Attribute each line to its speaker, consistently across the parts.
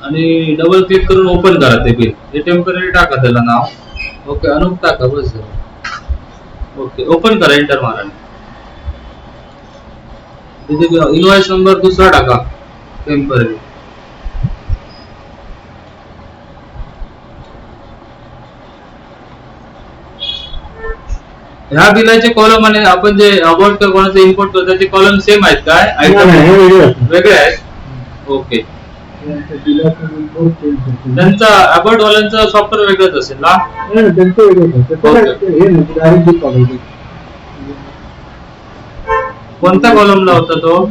Speaker 1: आणि double click करून open करा ते बिल. हे टेम्पररी टाका त्याला नाव. ओके, अनुप टाका बस. ओके, ओपन करा, एंटर मारा. तिथे इनवॉइस नंबर दुसरा टाका टेम्पररी. ह्या बिलाचे कॉलम आणि आपण जे अबाउट कोणाचं इम्पोर्ट करतो त्याचे कॉलम सेम आहेत काय? आयटम वेगळे आहेत. ओके, त्यांचा अबाउट वाल्यांचा सॉफ्टवेअर वेगळंच असेल ना? कोणत्या कॉलमला होता तो?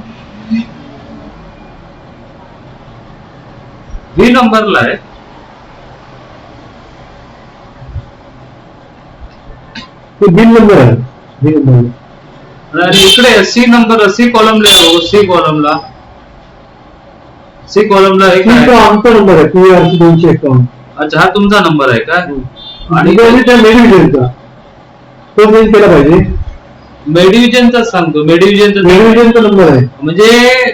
Speaker 1: बी नंबरला आहे.
Speaker 2: बिल नंबर आहे.
Speaker 1: आणि इकडे सी नंबर, सी कॉलमला येतो. सी कॉलमला एक
Speaker 2: आमचा नंबर आहे PRC 251.
Speaker 1: अच्छा, हा तुमचा नंबर आहे का?
Speaker 2: आणि त्या मेडिव्हिजनचा तो चेंज केला पाहिजे.
Speaker 1: मेडिव्हिजनचा सांगतो.
Speaker 2: मेडिव्हिजनचा नंबर आहे
Speaker 1: म्हणजे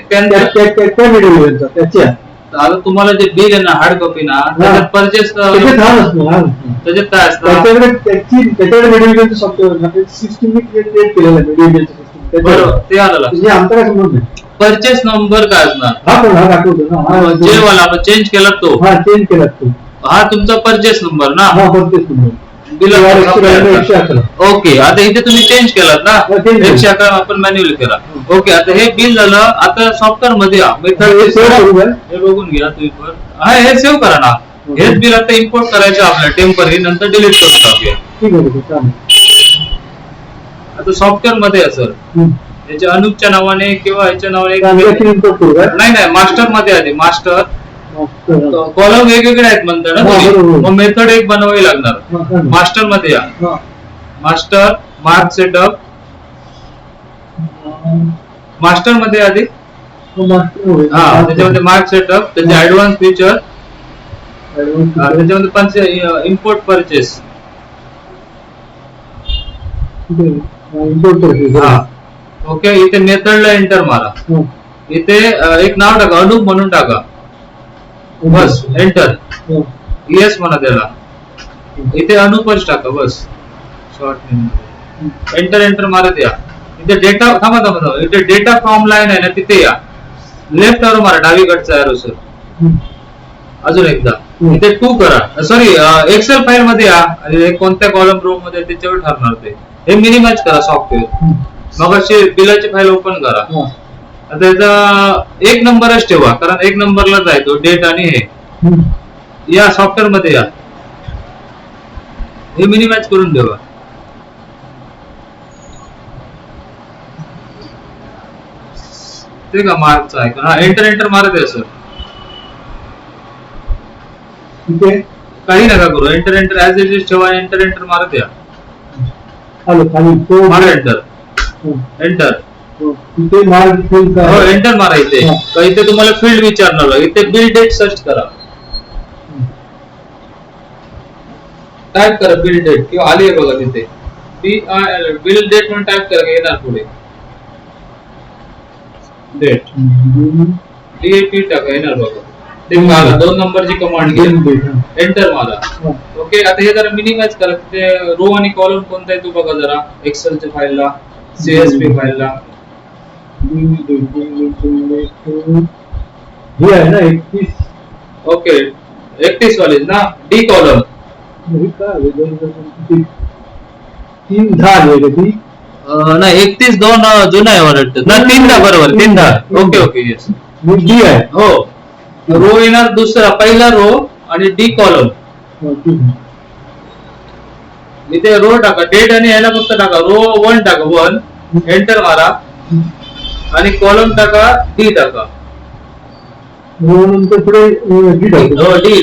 Speaker 2: त्या मेडिव्हिजनचा त्याच्या.
Speaker 1: आता तुम्हाला जे बिल आहे ना, हार्ड कॉपी ना, त्याच्यात परचेस त्याच्यात काय असतं?
Speaker 2: त्याच्याकडे मेडिव्हिजनचं सॉफ्टवेअर सिस्टीम क्रिएट केलेलं आहे. मेडिव्हिजनचं सिस्टीम
Speaker 1: बरोबर, ते आलं.
Speaker 2: आमचा काय संबंध नाही.
Speaker 1: परचेस नंबर काय असणार?
Speaker 2: हा दाखवतो ना,
Speaker 1: जे वाला आपण चेंज केला तो.
Speaker 2: चेंज केला तो.
Speaker 1: हा तुमचा परचेस नंबर ना?
Speaker 2: Purchase number.
Speaker 1: ओके, आता इथे तुम्ही चेंज केलात ना, 111 आपण मॅन्युअली केला. ओके, आता हे बिल झालं. आता सॉफ्टवेअर मध्ये हे बघून घ्या तुम्ही पण. हा, हे सेव्ह करा ना. हेच बिल आता इम्पोर्ट करायचं आपल्याला टेम्पररी, नंतर डिलीट करून टाकूया. आता सॉफ्टवेअर मध्ये असेल याच्या अनुपच्या नावाने किंवा याच्या नावाने. नाही, मास्टर मध्ये आधी. मास्टर कॉलम वेगवेगळे आहेत म्हणता ना तुम्ही, मग मेथड एक बनवावी लागणार. मास्टर मध्ये या. Master mark setup. मास्टर मध्ये आधी त्याच्यामध्ये मार्क सेटअप, त्याचे ऍडव्हान्स फीचर, त्याच्यामध्ये इम्पोर्ट परचेस. ओके, इथे मेथडला एंटर मारा. इथे एक नाव टाका, अनुप म्हणून टाका. बस, एंटर. येस म्हणा त्याला. इथे अनुपच टाका बस. शॉर्ट एंटर मारत या. इथे डेटा थांबा. इथे डेटा फ्रॉम लाईन आहे ना, तिथे या. लेफ्ट वर मारा, डावीकडचा एरो सर. अजून एकदा इथे 2 करा. सॉरी, एक्सेल फाईल मध्ये या. आणि कोणत्या कॉलम रो मध्ये त्याच्यावर ठरणार ते. हे मिनिमाइज करा सॉफ्टवेअर. मग अशी बिलाची फाईल ओपन करा. त्याचा एक नंबरच ठेवा, कारण एक नंबरलाच आहे तो डेट. आणि हे या सॉफ्टवेअर मध्ये या. हे मिनिमाइज करून ठेवा. ते का मार्कचा आहे का? हा, एंटर मारत आहे सर. काही नका करू. एंटर ऍज इट इज ठेवा. एंटर मारत या. मारा एंटर. एंटर मारा. इथे तुम्हाला फील्ड विचारणार. इथे बिल डेट सर्च करा. टाइप करा बिल डेट, किंवा आली आहे बघा तिथे. बिल डेट म्हणून टाइप करा, येणार पुढे. डेट DAT टाका, येणार बघा. ते मारा. 2 नंबरची कमांड घ्या. एंटर मारा. ओके, आता हे जरा मिनिमाइज करा. ते रो आणि कॉलम कोणता आहे तो बघा जरा. एक्सेलच्या फाईलला, CSV फाईलला. ओके, 31 वाली ना. D column. नाही, 31-2 जुना आहे वाटतं ना. 3 बरोबर. 3. Okay, yes.
Speaker 2: डी आहे.
Speaker 1: हो, रो येणार दुसरा, पहिला रो आणि डी कॉलम. इथे रो टाका. डेट आणि याला फक्त टाका. रो 1 टाका. 1. एंटर मारा. आणि कॉलम टाका. डी टाका.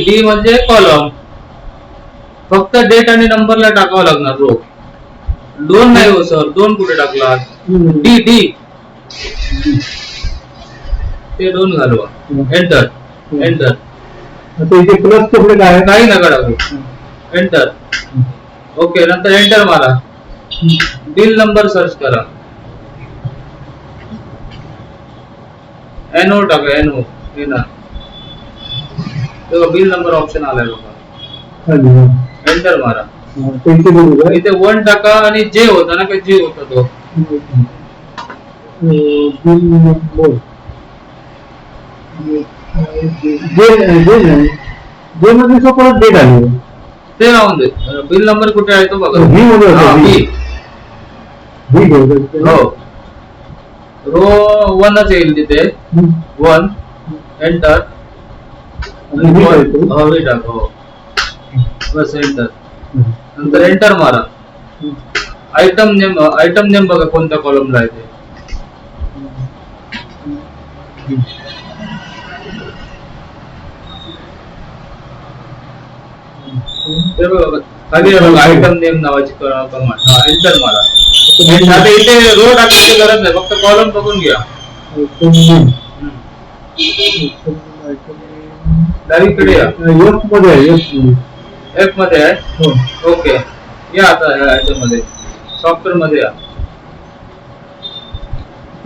Speaker 1: डी म्हणजे कॉलम. फक्त डेट आणि नंबरला टाकावं लागणार रो. 2 नाही हो सर. 2 कुठे टाकला? डी. ते 2 घालवा. एंटर. काही नका टाकू. एंटर. ओके, नंतर एंटर मारा. बिल नंबर सर्च करा. NO टाका. NO येणार. तेव्हा बिल नंबर ऑप्शन आलाय बघा,
Speaker 2: खाली हा.
Speaker 1: एंटर मारा.
Speaker 2: पैसे बघू का?
Speaker 1: इथे 1 टाका आणि जे होता ना काही जे होता तो
Speaker 2: बिल नंबर जे मध्ये परत डेट आली
Speaker 1: ते राहून दे. बिल नंबर कुठे आहे तो बघा.
Speaker 2: व्ही मध्ये
Speaker 1: हा,
Speaker 2: होता,
Speaker 1: व्ही.
Speaker 2: व्ही
Speaker 1: हो, रो 1च येईल तिथे. 1 एंटर. व्ही टाक. हो, बस एंटर. नंतर एंटर मारा. आयटम नेम बघा कोणत्या कॉलमला आहे ते. ते बघा खाली आहे बघा, आयटम नेम नावाची कमांड. हा, एंटर मारा. आता इथे रो टाकायची गरज नाही, फक्त कॉलम बघून घ्या. डावीकडे या.
Speaker 2: एफ मध्ये आहे,
Speaker 1: एफ मध्ये आहे. ओके, या आता आयटम मध्ये, सॉफ्टवेअर मध्ये या.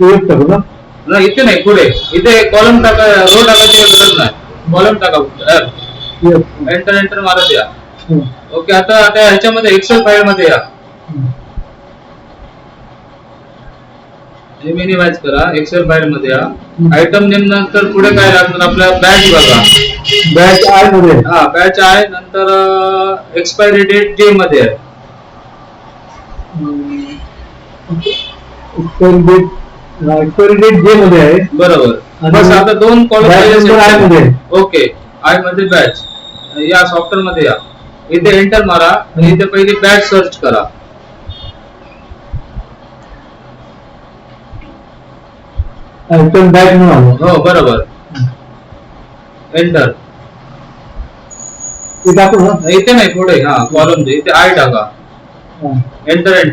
Speaker 2: एफ टाकू ना?
Speaker 1: नाही, इथे नाही, पुढे. इथे कॉलम टाका, रो टाकायची गरज नाही, कॉलम टाका. एंटर मारत या. ओके, आता ह्याच्यामध्ये एक्सेल फाईल मध्ये या. मिनिमाइज करा, एक्सेल फाईल मध्ये या. आयटम नेम नंतर पुढे काय लागणार आपल्याला? बॅच बघा,
Speaker 2: बॅच आय मध्ये.
Speaker 1: हा, बॅच आहे. नंतर एक्सपायरी डेट जे मध्ये आहे.
Speaker 2: एक्सपायरी डेट जे मध्ये आहे,
Speaker 1: बरोबर. बस आता 2 कॉलम. ओके, आय मध्ये बॅच. या सॉफ्टवेअर मध्ये या. इथे एंटर मारा आणि इथे पहिली बॅच सर्च करा.
Speaker 2: आयटम बॅच म्हणून.
Speaker 1: हो, बरोबर. एंटर. इथे नाही, पुढे. हा, कॉलम इथे आय टाका. एंटर.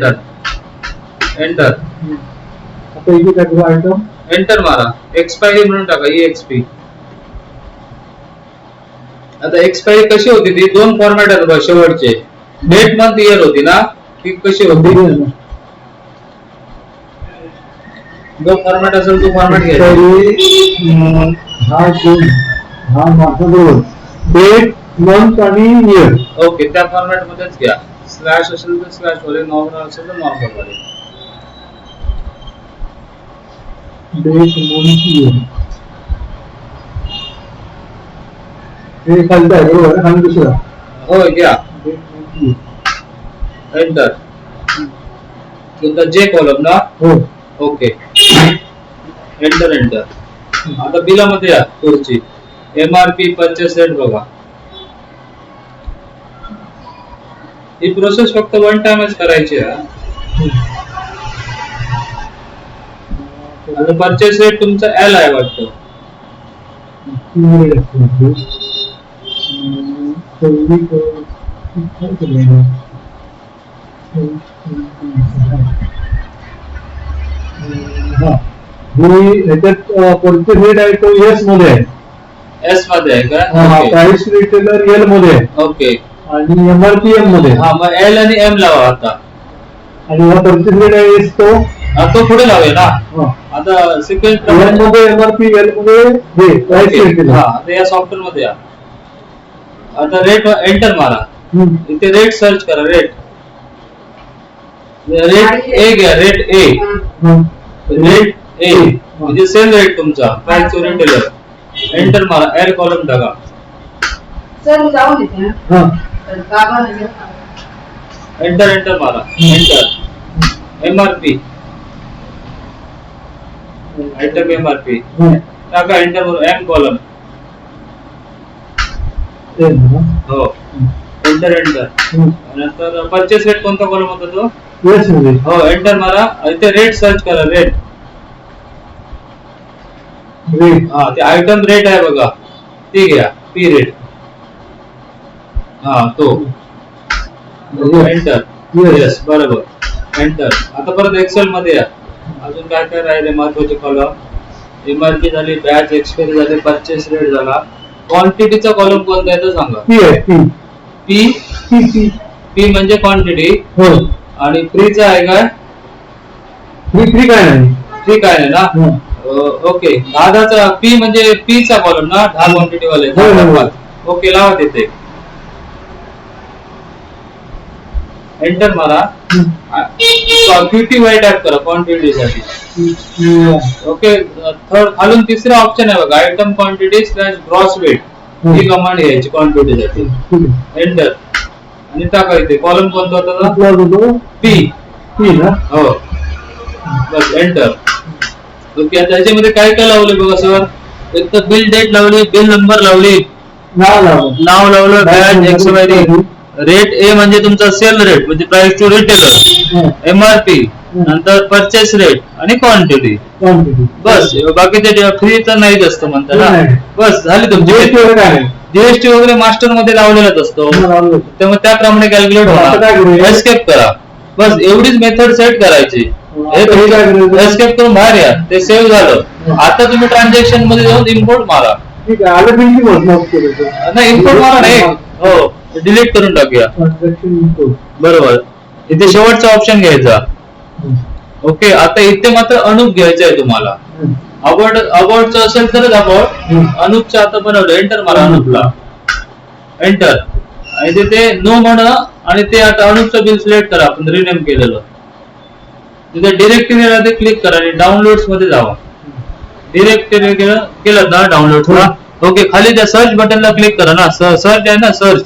Speaker 2: आता इथे काय करू? आयटम
Speaker 1: एंटर मारा. एक्सपायरी म्हणून टाका, EXP. आता एक्सपायरी कशी होती ती? 2 फॉर्मॅट आहेत बघा शेवटचे. डेट, मंथ, इयर होती ना, ती कशी होती? जो फॉर्मॅट असेल तो फॉर्मॅट घ्यायचा.
Speaker 2: हा माझा डेट, मंथ आणि इयर.
Speaker 1: ओके, त्या फॉर्मॅट मध्येच घ्या. स्लॅश असेल तर स्लॅश वाले, नॉर्मल असेल तर नॉर्मल वाले.
Speaker 2: डेट, मंथ, इयर हे खालचं आहे बरोबर. आणि दुसरा
Speaker 1: हो, घ्या.
Speaker 2: Date, month, year.
Speaker 1: एंटर. तुमचा जे कॉलम ना.
Speaker 2: हो,
Speaker 1: ओके. एंटर. आता बिलामध्ये या. पुढची MRP परचेस रेट बघा. ही प्रोसेस फक्त 1 टाइमच करायची आहे. आता परचेस रेट तुमचा L आहे वाटतं.
Speaker 2: परचेस रेट आहे तो एस मध्ये आहे.
Speaker 1: एस मध्ये आहे का?
Speaker 2: प्राइस रिटेलर एल मध्ये आहे.
Speaker 1: ओके.
Speaker 2: आणि MRP एम मध्ये.
Speaker 1: हा, मग L आणि M लावा आता.
Speaker 2: आणि हा परचेस रेट आहे एस
Speaker 1: तो पुढे लावूया ना. आता सिक्वेन्स
Speaker 2: मध्ये MRP एल मध्ये प्राइस रिटेलर.
Speaker 1: हा, आता या सॉफ्टवेअर मध्ये या. आता रेट एंटर मारा. इथे रेट सर्च करा. रेट ए घ्या. रेट ए म्हणजे सेल रेट तुमचा, प्राइस टू रिटेलर. एंटर मारा. ऍड कॉलम टाका.
Speaker 3: सर जाऊन येते.
Speaker 1: एंटर मारा. एंटर. MRP आयटम MRP टाका. एंटर करू. M column. हो, एंटर. नंतर परचेस रेट कोणता कॉलम होता तो?
Speaker 2: येस मध्ये.
Speaker 1: हो, एंटर मारा. इथे रेट सर्च करा. रेट. हा, ते आयटम रेट आहे बघा, ते घ्या. P rate. हा, तो. एंटर. येस, बरोबर. एंटर. आता परत एक्सेल मध्ये या. अजून काय काय राहिले महत्वाचे कॉलम? MRP झाली, बॅच एक्सपायरी झाली, परचेस रेट झाला. क्वांटिटीचा कॉलम कोणता आहे तो सांगा. P म्हणजे क्वांटिटी.
Speaker 2: हो.
Speaker 1: आणि फ्रीचा आहे काय?
Speaker 2: फ्री काय नाही.
Speaker 1: फ्री काय नाही ना. ओके. 10चा P म्हणजे P चा कॉलम ना, 10 क्वांटिटी वाले. ओके लावा तिथे एंटर मारा. QTY टाइप करा क्वांटिटी साठी. ओके थर्ड खालून तिसरा ऑप्शन आहे बघा item quantity slash gross weight. ही कमांड घ्यायची क्वांटिटी साठी. एंटर आणि टाका इथे कॉलम कोणता होता पी ना. हो बस एंटर. ओके आता याच्यामध्ये काय काय लावले बघा सर. एक तर बिल डेट लावली, बिल नंबर लावली, नाव लावलं, बॅच एक्सपायरी, रेट ए म्हणजे तुमचा सेल रेट म्हणजे प्राइस टू रिटेलर, MRP, नंतर परचेस रेट आणि क्वांटिटी. बस बाकीचे फ्रीचं नाहीच असतं म्हणतात ना. बस झाली तुमची. जीएसटी वगैरे मास्टर मध्ये लावलेलाच असतो त्यामुळे त्याप्रमाणे कॅल्क्युलेट होणार. एस्केप करा. बस एवढीच मेथड सेट करायची. एस्केप करून बाहेर या. ते सेव्ह झालं. आता तुम्ही ट्रान्झॅक्शन मध्ये जाऊन इम्पोर्ट मारा. नाही इम्पोर्ट मारा नाही. हो डिलीट करून टाकूया. बरोबर इथे शेवटचा ऑप्शन घ्यायचा. ओके आता इथे मात्र अनुप घ्यायचा आहे तुम्हाला. अबाउटचं असेल तरच अबाउट. अनुपचं आता बनवलं. एंटर मारा अनुपला. एंटर आणि तिथे नो म्हणा आणि ते आता अनुपचं बिल सिलेक्ट करा आपण रिनेम केलेलं. तिथे डिरेक्टरीला ते क्लिक करा आणि डाउनलोड्स मध्ये जावा. डिरेक्टरी केलं ना डाउनलोड्सला. ओके खाली त्या सर्च बटनला क्लिक करा ना. सर्च आहे ना सर्च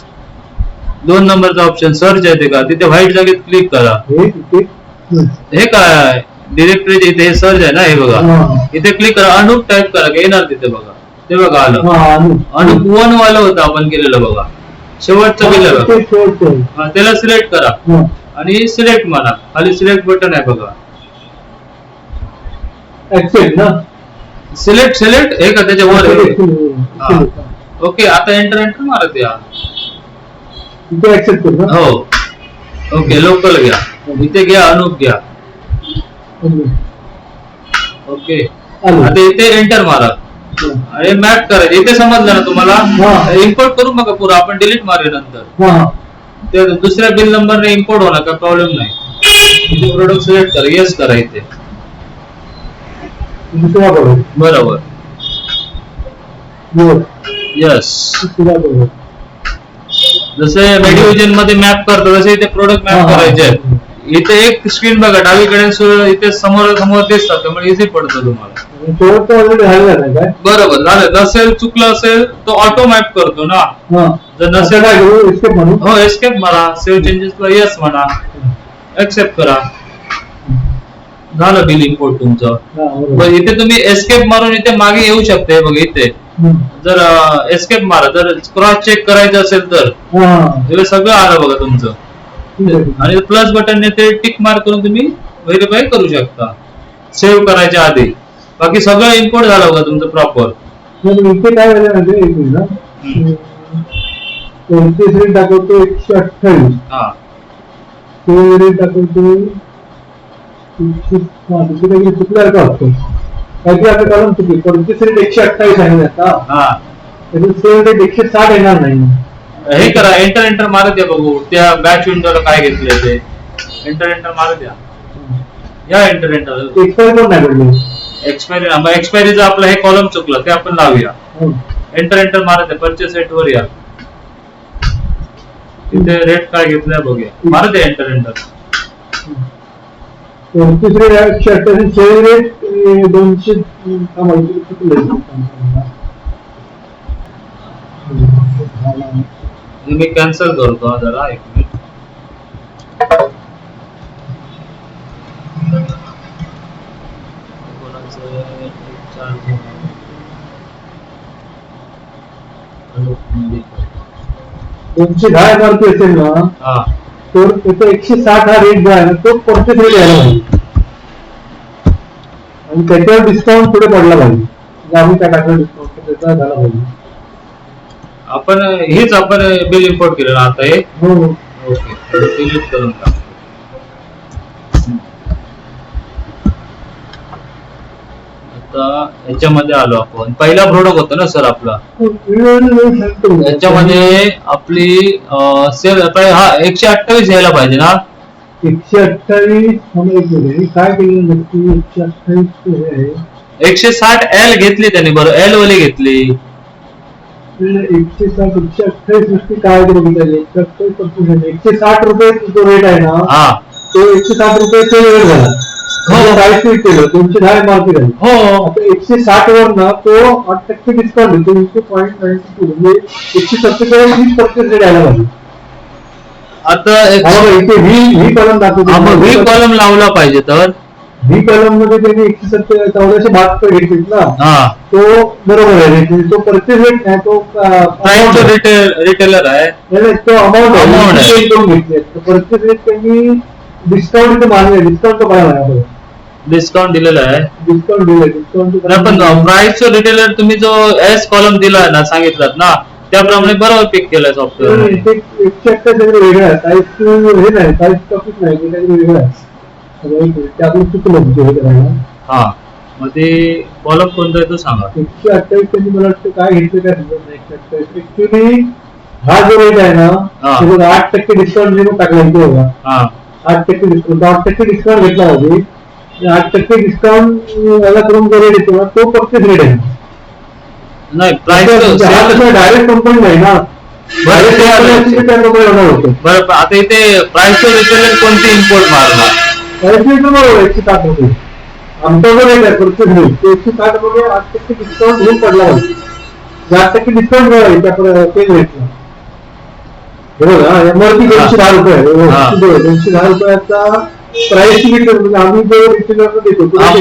Speaker 1: 2 नंबरचा ऑप्शन सर्च आहे का तिथे व्हाईट जागेत क्लिक करा. हे काय डिरेक्टरी इथे सर्च आहे ना हे बघा. इथे क्लिक करा. अनुप टाइप करा येणार तिथे बघा. ते बघा आलं. अनुप 1 वाला होता आपण केलेलं बघा. शेवटचं केलं त्याला सिलेक्ट करा आणि सिलेक्ट मारा. खाली सिलेक्ट बटन आहे बघा. सिलेक्ट हे का त्याच्या वर. ओके आता एंटर मारा त्या. हो ओके लोकल घ्या. इथे घ्या अनुप घ्या. ओके आता इथे एंटर मारा आणि मॅप करायचं. इथे समजलं ना तुम्हाला. इम्पोर्ट करू नका पुरा आपण डिलीट मारे नंतर. ते दुसऱ्या बिल नंबरने इम्पोर्ट होणार का प्रॉब्लेम नाही. इथे प्रोडक्ट सिलेक्ट करा. येस करा इथे. बरोबर यस. जसे मेडिव्हिजन मध्ये मॅप करतो तसे इथे प्रोडक्ट मॅप करायचे. इथे एक स्क्रीन बघा डावीकडे इथे समोर दिसतात त्यामुळे इझी पडतं तुम्हाला. बरोबर झालं. नसेल चुकलं असेल तो ऑटो मॅप करतो ना. जर नसेल हो एस्केप मारा. सेव्ह चेंजेसला येस म्हणा. एक्सेप्ट करा. झालं बिल इम्पोर्ट तुमचं. इथे तुम्ही एस्केप मारून इथे मागे येऊ शकते बघा. इथे जर एस्केप मारा जर क्रॉस चेक करायचं असेल तर हे सगळं आलं बघा तुमचं. आणि प्लस बटनने ते टिक मार्क करून तुम्ही व्हेरीफाय करू शकता सेव्ह करायच्या आधी. बाकी सगळं इम्पोर्ट झालं बघा तुमचं प्रॉपर.
Speaker 2: इथे काय झालं दाखवतो 128.
Speaker 1: हा
Speaker 2: दाखवतो चुकल्यावर का असतो काहीतरी आपलं कळून चुकली. 128 आहे आता. सेव्ह रेट 160 येणार नाही.
Speaker 1: हे करा एंटर मारत द्या बघू त्या बॅच विंडोला काय घेतलंय ते. एंटर मारत द्या. या एंटर
Speaker 2: एक्सपायरी पण नाही पडली.
Speaker 1: एक्सपायरीचं आपलं हे कॉलम चुकलं ते आपण लावूया. एंटर मारत द्या. परचेस रेट वर या. तिथे रेट काय घेतलाय बघूया. मारत द्या एंटर.
Speaker 2: तिसरे 128 सेव्ह रेट 200
Speaker 1: मी कॅन्सल करतो जरा 1 मिनिट.
Speaker 2: तुमची 10 MRP असेल ना तर त्याचा 160 हा रेट जो आहे ना तो परचेस रेट यायला पाहिजे आणि त्याच्यावर डिस्काउंट पुढे पडला पाहिजे. आम्ही काय टाकलं डिस्काउंट त्याचा झाला पाहिजे.
Speaker 1: आपण बिल इम्पोर्ट केलं ना आता हे. ओके डिलीट करून टाक. आता याच्यामध्ये आलो आपण. पहिला प्रोडक्ट होता ना सर आपला. याच्यामध्ये आपली सेल हा 128 यायला पाहिजे ना.
Speaker 2: 128 काय केलं नक्की. 128
Speaker 1: 160 L घेतली त्यांनी. बरं L वाली घेतली.
Speaker 2: 160 128 नुसती काय बघितली 160 रुपये जो रेट आहे ना तो 160 रुपये सेल रेट झाला. प्राइस केलं 210 मार्केट आहे.
Speaker 1: हो
Speaker 2: आता 160 वर ना तो 8% डिस्काउंट देतो 0.92 म्हणजे 170 हीच परचेस रेट यायला पाहिजे.
Speaker 1: आता
Speaker 2: इथे व्ही कॉलम दाखवतो.
Speaker 1: व्ही कॉलम लावला पाहिजे तर
Speaker 2: व्ही कॉलम मध्ये त्यांनी 11472 घेतलीत ना तो बरोबर आहे. तो परचेस रेट नाही तो
Speaker 1: प्राइस रिटेलर आहे
Speaker 2: तो अमाऊंट घेतले. परचेस रेट त्यांनी डिस्काउंट मानले. डिस्काउंट तो बघायला
Speaker 1: डिस्काउंट दिलेला आहे.
Speaker 2: डिस्काउंट दिले डिस्काउंट
Speaker 1: पण प्राइस रिटेलर तुम्ही जो एस कॉलम दिला ना सांगितलात ना त्याप्रमाणे बरोबर पिक केलाय सॉफ्टवेअर.
Speaker 2: 128 वेगळं आहे. प्राइस हे नाही प्राइस टॉपिक नाही ते काहीतरी वेगळं आहे. त्यातून चुकलं
Speaker 1: हा मग ते कॉलम कोणता आहे तो सांगा.
Speaker 2: 128 त्यांनी मला वाटतं काय घेतलं काय समजत नाही. 128 ऍक्च्युली हा जो रेट आहे ना त्याच्यात 8% डिस्काउंट जे टाकला इथे बघा 8% डिस्काउंट 8% डिस्काउंट घेतला पाहिजे. 8% डिस्काउंट याला करून जो रेट येतो ना तो फक्त रेट आहे.
Speaker 1: नाही प्राइस
Speaker 2: डायरेक्ट कंपनी नाही ना
Speaker 1: बरं. आता इथे प्राइस रिटेलर कोणती इम्पोर्ट मारणार.
Speaker 2: बरोबर 160 रुपये आमचा जो रेट आहे परचेस रेट 160 रुपये 8% डिस्काउंट घेऊन पडला पाहिजे. 8% डिस्काउंट मिळाला त्या तेच रेटला. बरोबर एमआरपी 210 रुपये 210 रुपयाचा प्राइस म्हणजे आम्ही जो रिटेलरला देतो आता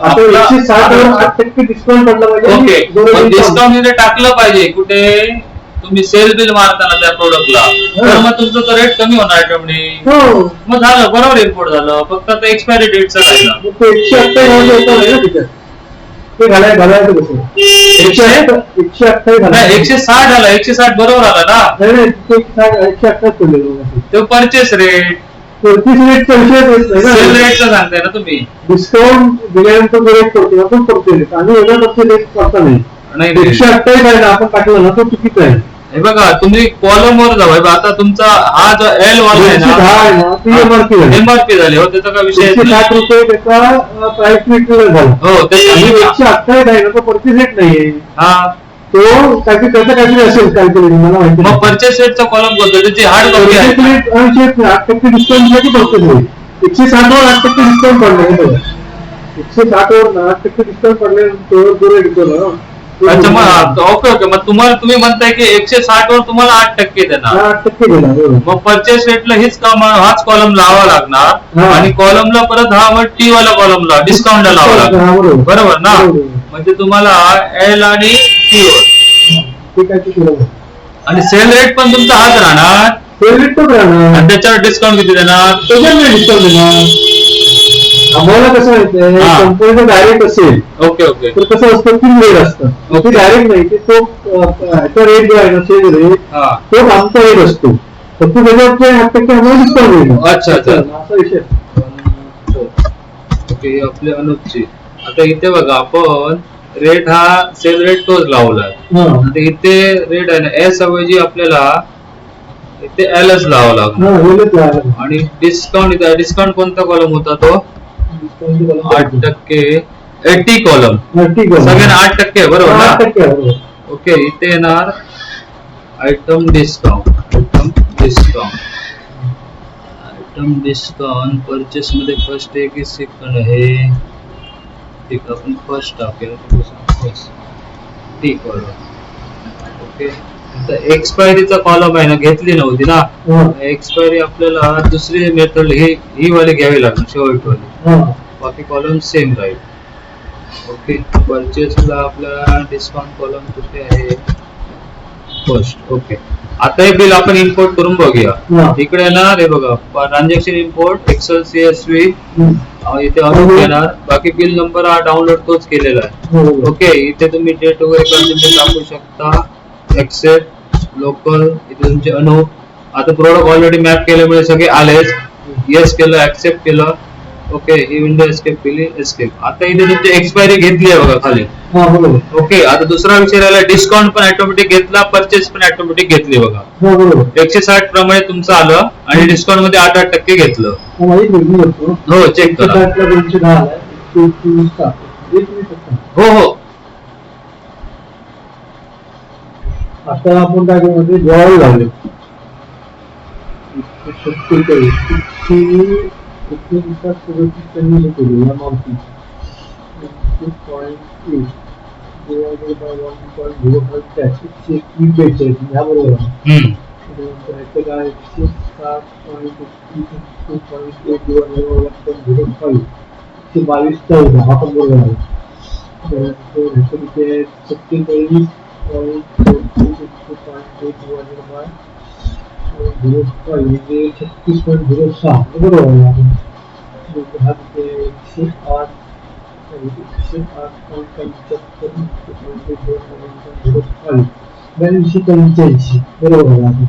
Speaker 2: 160 वर 8% डिस्काउंट पडला पाहिजे.
Speaker 1: ओके डिस्काउंट इथे टाकलं पाहिजे कुठे तुम्ही सेल बिल मारताना त्या प्रोडक्टला तर मग तुमचं तो रेट कमी होणार ऑटोमॅटिक. मग झालं बरोबर इम्पोर्ट झालं. फक्त आता एक्सपायरी डेटचं राहिलं.
Speaker 2: 128 ते घालायचं कसं 128
Speaker 1: नाही 160 झालं. 160 बरोबर आला ना
Speaker 2: 128 पडले.
Speaker 1: तो परचेस रेट
Speaker 2: परचेस रेटचा विषय
Speaker 1: सेल रेटचा सांगताय ना तुम्ही.
Speaker 2: डिस्काउंट दिल्यानंतर जो रेट पडतो आपण परचेस आणि वेगळा रेट करता नाही. 128 आहे ना आपण टाकलं ना तो चुकीचा आहे.
Speaker 1: हे बघा तुम्ही कॉलम वर जावा. आता तुमचा हा जो एल वाला आहे ना एमआरपी झाली हो त्याचा काय विषय
Speaker 2: 160 रुपये त्याचा प्राइस रेट झाला.
Speaker 1: हो
Speaker 2: 128 आहे ना तो परचेस रेट नाहीये. तो त्याचं काहीतरी असेल कॅल्क्युलेशन मला माहिती.
Speaker 1: मग परचेस रेटचा कॉलम कोणता त्याची हार्ड कॉपी आहे.
Speaker 2: 8% डिस्काउंट साठी परचेस होईल. 160 वर 8% डिस्काउंट पडले. 160 वर 8% डिस्काउंट पडल्यानंतर जो रेट येतो ना
Speaker 1: अच्छा मग ओके ओके. मग तुम्ही म्हणताय की 160 वर तुम्हाला 8% देणार.
Speaker 2: 8% देणार.
Speaker 1: मग परचेस रेटला हाच कॉलम लावा लागणार आणि कॉलमला परत हा मग टी वाला कॉलमला डिस्काउंटला लावा लागणार. बरोबर ना. म्हणजे तुम्हाला एल आणि टी वर आणि सेल रेट पण तुमचा हाच राहणार.
Speaker 2: सेल रेट पण राहणार
Speaker 1: आणि त्याच्यावर डिस्काउंट किती देणार.
Speaker 2: त्याच्यावर डिस्काउंट देणार. आम्हाला कसं माहितीये कंपनीचं डायरेक्ट असेल
Speaker 1: ओके ओके
Speaker 2: तर कसं असतं 3 रेट असतं. ते डायरेक्ट नाही तो ह्याचा रेट जो आहे ना सेल रेट तो आमचा रेट असतो. फक्त त्याच्यात 8% आम्हाला डिस्काउंट देईल.
Speaker 1: अच्छा अच्छा
Speaker 2: असा विषय.
Speaker 1: ओके आपले अनुपची. आता इथे बघा आपण रेट हा सेल रेट तोच लावलाय. आता इथे रेट आहे ना एस ऐवजी आपल्याला इथे एल एस लावा लागणार. आणि डिस्काउंट इथे डिस्काउंट कोणता कॉलम होता तो 8% 80 कॉलम सगळ्यांना 8% बरोबर ना. ओके इथे येणार आयटम डिस्काउंट परचेस मध्ये फर्स्ट आहे की सेकंड आहे. ठीक आपण फर्स्ट टाकेल ठीक ओके. एक्सपायरीचा कॉलम आहे ना घेतली नव्हती ना. एक्सपायरी आपल्याला दुसरी मेथड ही वाली घ्यावी लागणार शेवटवाली. बाकी कॉलम सेम राहील. ओके परचेसला आपला डिस्काउंट कॉलम कुठे आहे फर्स्ट. ओके आता हे बिल आपण इम्पोर्ट करून बघूया. इकडे येणार हे बघा ट्रान्झॅक्शन इम्पोर्ट एक्सेल CSV इथे अनुभव येणार. बाकी बिल नंबर हा डाउनलोड तोच केलेला आहे. ओके इथे तुम्ही डेट वगैरे टाकू शकता. एक्सेप्ट लोकल इथे तुमचे अनु. आता प्रोडक्ट ऑलरेडी मॅप केल्यामुळे सगळे आलेच. येस केलं ऍक्सेप्ट केलं. ओके ही विंडो एस्केप केली एस्केप. आता इथे तुमची एक्सपायरी घेतली आहे बघा खाली. ओके आता दुसरा विषय राहिला डिस्काउंट पण ऑटोमॅटिक घेतला परचेस पण ऑटोमॅटिक घेतली बघा. 160 प्रमाणे तुमचं आलं आणि डिस्काउंट मध्ये 8% घेतलं. हो चेक करा. हो हो
Speaker 2: आता आपण काय करू म्हणजे जेवायला लावले 22 हा पण बरोबर आहे. म्हणजे 36.06 बरोबर आहे. हा ते 108 108.75 बरोबर आहे.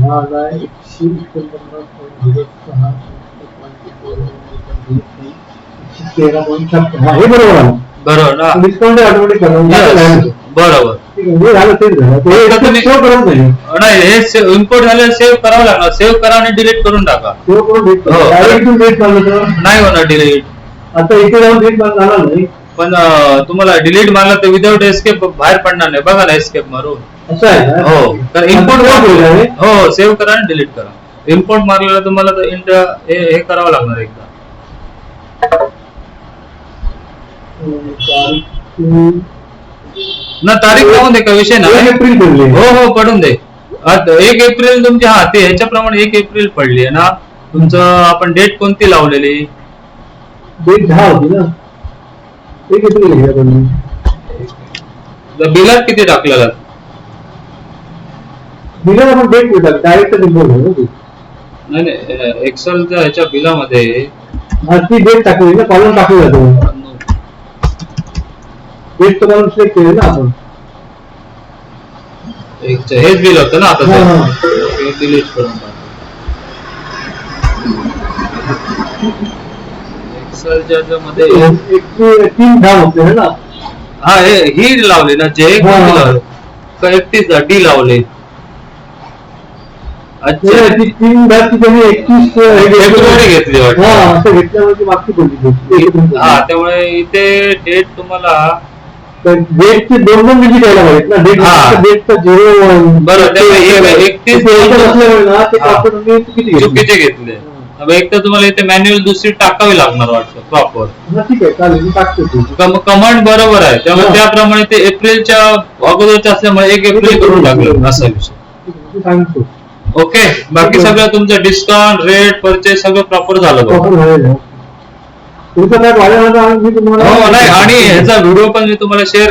Speaker 2: हा आला 149.13. हा हे बरोबर आहे.
Speaker 1: बरोबर ना.
Speaker 2: डिस्काउंट ऑटोमॅटिक
Speaker 1: बरोबर.
Speaker 2: झालं तेच झालं
Speaker 1: नाही हे इम्पोर्ट झालं सेव्ह करावं लागणार. सेव्ह करा आणि डिलीट करून टाका. नाही होणार डिलीट.
Speaker 2: आता इथे जाऊन डेट झाला नाही
Speaker 1: पण तुम्हाला डिलीट मारला तर विदाउट एस्केप बाहेर पडणार नाही. बघा ना एस्केप मारून.
Speaker 2: असं आहे
Speaker 1: हो तर इम्पोर्ट हो सेव्ह करा आणि डिलीट करा. इम्पोर्ट मारलेला तुम्हाला तर इंडिया हे करावं लागणार एकदा. ना तारीख लावून दे का विषय नाही.
Speaker 2: एप्रिल पडले.
Speaker 1: हो हो पडून दे. 1 एप्रिल तुमची हा ते ह्याच्याप्रमाणे 1 एप्रिल पडली आहे ना. तुमचं आपण डेट कोणती लावलेली.
Speaker 2: डेट 10 होती ना. 1 एप्रिल
Speaker 1: बिलात किती टाकलेला.
Speaker 2: बिलात आपण डेट भेटाल डायरेक्ट नाही
Speaker 1: नाही एक्सेलच्या ह्याच्या बिलामध्ये
Speaker 2: ती डेट टाकली ना. कॉलम टाकली जातो. डेट तुम्हाला सिलेक्ट केली ना आपण.
Speaker 1: हेच बिल होतं ना आता. डिलीट करून एक्सेलच्या मध्ये
Speaker 2: 3 होते ना.
Speaker 1: हा ही लावली ना. जे 31 डी लावले. अच्छा
Speaker 2: 3
Speaker 1: फेब्रुवारी घेतली वाटतं.
Speaker 2: असं घेतल्यामुळे मागची पडली.
Speaker 1: हा त्यामुळे इथे डेट तुम्हाला
Speaker 2: डेटचे 2 डिजिट यायला पाहिजेत ना. डेटचा 0
Speaker 1: बरं 31 चुकीचे घेतले. एक तर तुम्हाला इथे मॅन्युअल दुसरी टाकावी लागणार वाटतं प्रॉपर.
Speaker 2: ठीक आहे चालेल मी टाकतो.
Speaker 1: कमांड बरोबर आहे त्यामुळे त्याप्रमाणे ते एप्रिलच्या अगोदरच्या असल्यामुळे 1 एप्रिल करून टाकलं असा विषय.
Speaker 2: सांगतो.
Speaker 1: ओके बाकी सगळं तुमचं डिस्काउंट रेट परचेस सगळं प्रॉपर झालं.
Speaker 2: तुमचं काय वाढलं मी तुम्हाला
Speaker 1: हो नाही आणि ह्याचा व्हिडिओ पण मी तुम्हाला शेअर